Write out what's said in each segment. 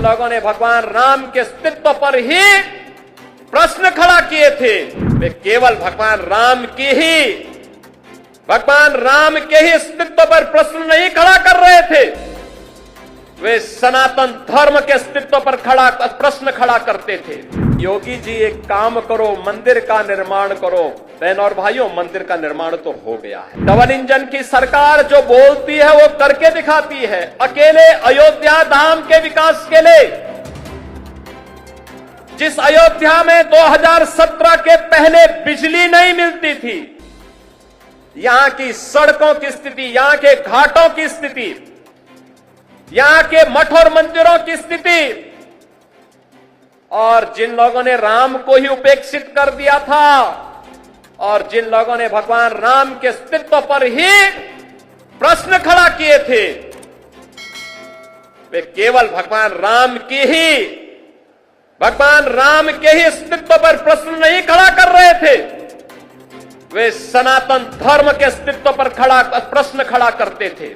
लोगों ने भगवान राम के अस्तित्व पर ही प्रश्न खड़ा किए थे, वे केवल भगवान राम के ही अस्तित्व पर प्रश्न नहीं खड़ा कर रहे थे, वे सनातन धर्म के अस्तित्व पर प्रश्न खड़ा करते थे। योगी जी एक काम करो, मंदिर का निर्माण करो। बहन और भाइयों, मंदिर का निर्माण तो हो गया है। डबल इंजन की सरकार जो बोलती है वो करके दिखाती है। अकेले अयोध्या धाम के विकास के लिए, जिस अयोध्या में 2017 के पहले बिजली नहीं मिलती थी, यहां की सड़कों की स्थिति, यहां के घाटों की स्थिति, यहां के मठ और मंदिरों की स्थिति, और जिन लोगों ने राम को ही उपेक्षित कर दिया था और जिन लोगों ने भगवान राम के अस्तित्व पर ही प्रश्न खड़ा किए थे, वे केवल भगवान राम के ही अस्तित्व पर प्रश्न नहीं खड़ा कर रहे थे, वे सनातन धर्म के अस्तित्व पर प्रश्न खड़ा करते थे।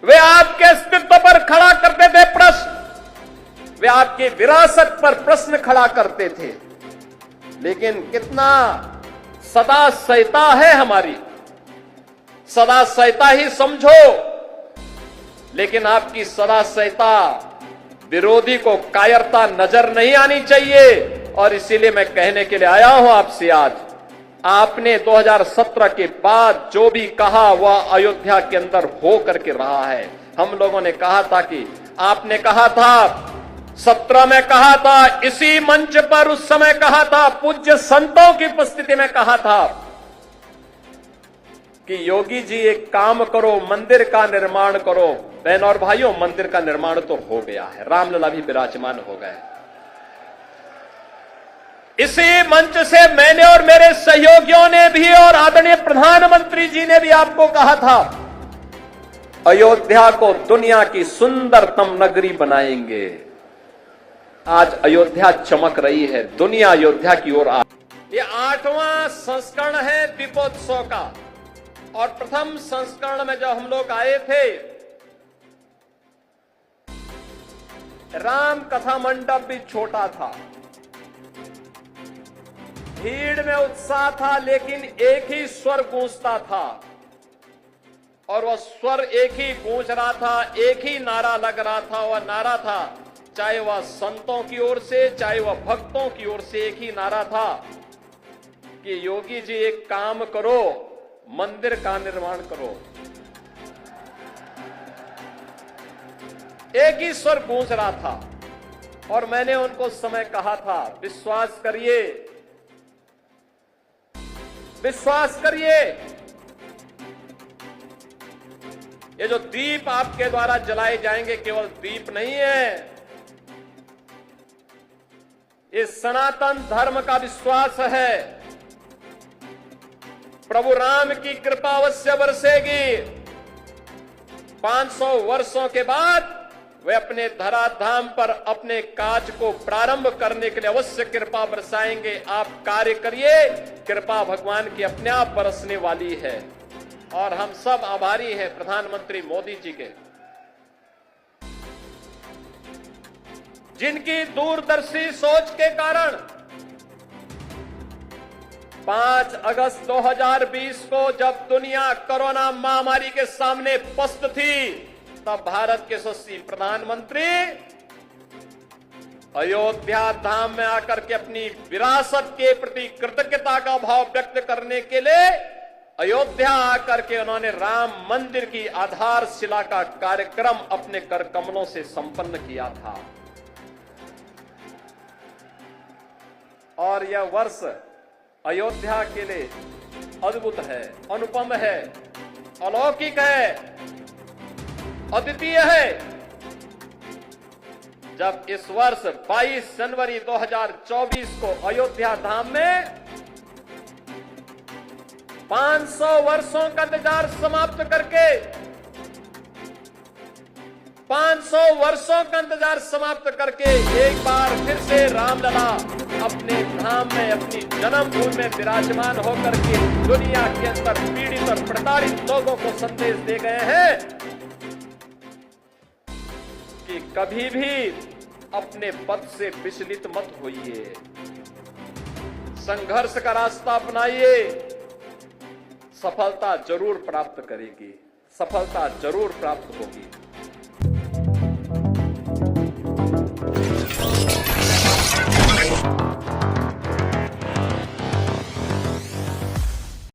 वे आपके अस्तित्व पर खड़ा करते थे प्रश्न, वे आपकी विरासत पर प्रश्न खड़ा करते थे। लेकिन कितना सदा सहता है हमारी, सदा सहता ही समझो, लेकिन आपकी सदा सहता विरोधी को कायरता नजर नहीं आनी चाहिए। और इसीलिए मैं कहने के लिए आया हूं आपसे आज, आपने 2017 के बाद जो भी कहा वह अयोध्या के अंदर हो करके रहा है। हम लोगों ने कहा था कि आपने कहा था 17 में कहा था, इसी मंच पर उस समय कहा था, पूज्य संतों की उपस्थिति में कहा था कि योगी जी एक काम करो, मंदिर का निर्माण करो। बहन और भाइयों, मंदिर का निर्माण तो हो गया है, रामलला भी विराजमान हो गए। इसी मंच से मैंने और मेरे सहयोगियों ने भी और आदरणीय प्रधानमंत्री जी ने भी आपको कहा था, अयोध्या को दुनिया की सुंदरतम नगरी बनाएंगे। आज अयोध्या चमक रही है, दुनिया अयोध्या की ओर आ। ये 8वां संस्करण है दीपोत्सव का, और प्रथम संस्करण में जब हम लोग आए थे, राम कथा मंडप भी छोटा था, भीड़ में उत्साह था, लेकिन एक ही स्वर गूंजता था, और वह स्वर एक ही गूंज रहा था, एक ही नारा लग रहा था। वह नारा था, चाहे वह संतों की ओर से, चाहे वह भक्तों की ओर से, एक ही नारा था कि योगी जी एक काम करो, मंदिर का निर्माण करो। एक ही स्वर गूंज रहा था, और मैंने उनको उस समय कहा था, विश्वास करिए, विश्वास करिए, ये जो दीप आपके द्वारा जलाए जाएंगे केवल दीप नहीं है, ये सनातन धर्म का विश्वास है। प्रभु राम की कृपा अवश्य बरसेगी। 500 वर्षों के बाद वे अपने धराधाम पर अपने काज को प्रारंभ करने के लिए अवश्य कृपा बरसाएंगे। आप कार्य करिए, कृपा भगवान की अपने आप बरसने वाली है। और हम सब आभारी हैं प्रधानमंत्री मोदी जी के, जिनकी दूरदर्शी सोच के कारण 5 अगस्त 2020 को जब दुनिया कोरोना महामारी के सामने पस्त थी, तब भारत के यशस्वी प्रधानमंत्री अयोध्या धाम में आकर के अपनी विरासत के प्रति कृतज्ञता का भाव व्यक्त करने के लिए अयोध्या आकर के उन्होंने राम मंदिर की आधारशिला का कार्यक्रम अपने कर कमलों से संपन्न किया था। और यह वर्ष अयोध्या के लिए अद्भुत है, अनुपम है, अलौकिक है, अद्वितीय है। जब इस वर्ष 22 जनवरी 2024 को अयोध्या धाम में 500 वर्षों का इंतजार समाप्त करके 500 वर्षों का इंतजार समाप्त करके एक बार फिर से रामलला अपने धाम में, अपनी जन्मभूमि में विराजमान होकर के दुनिया के अंदर पीड़ित और प्रताड़ित लोगों को संदेश दे गए हैं कि कभी भी अपने पद से विचलित मत होइए, संघर्ष का रास्ता अपनाइए, सफलता जरूर प्राप्त करेगी, सफलता जरूर प्राप्त होगी।